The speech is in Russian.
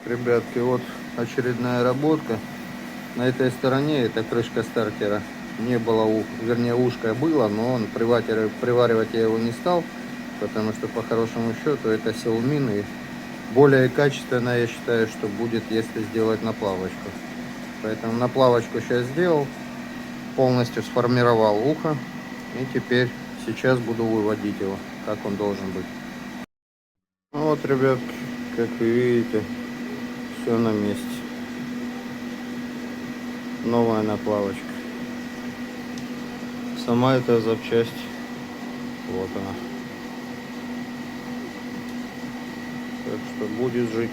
Ребятки, вот очередная работка. На этой стороне это крышка стартера. Не было, вернее, ушко было, но он приваривать я его не стал, потому что по хорошему счету это Силмин, и более качественно я считаю, что будет, если сделать наплавочку. Поэтому наплавочку сейчас сделал, полностью сформировал ухо, и теперь сейчас буду выводить его, как он должен быть. Вот, ребятки, как вы видите, все на месте. Новая наплавочка. Сама эта запчасть, вот она. Так что будет жить.